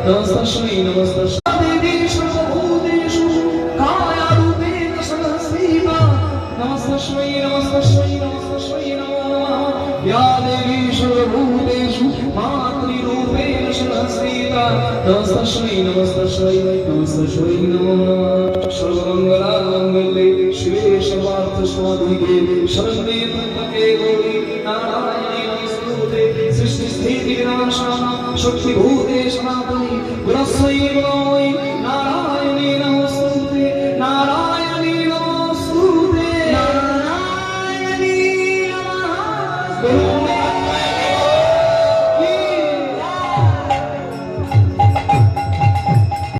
तस्मै नमस्तस्मै देवी सर्वभूतेषु कायारूपेण संस्थिता नमस्तस्मै नमस्तस्मै नमस्तस्मै नमो नमः या देवी सर्वभूतेषु मातृरूपेण संस्थिता तस्मै नमस्तस्मै नमस्तस्मै नमो नमः सर्वमङ्गलामङ्गले शिवे सर्वार्थसाधिके शरण्ये त्र्यम्बके गौरी नारायणी नमोस्तुते सृष्टिस्थितिविनाशानां शक्तिभूते सनातनी गुरस्यै नमो नारायणी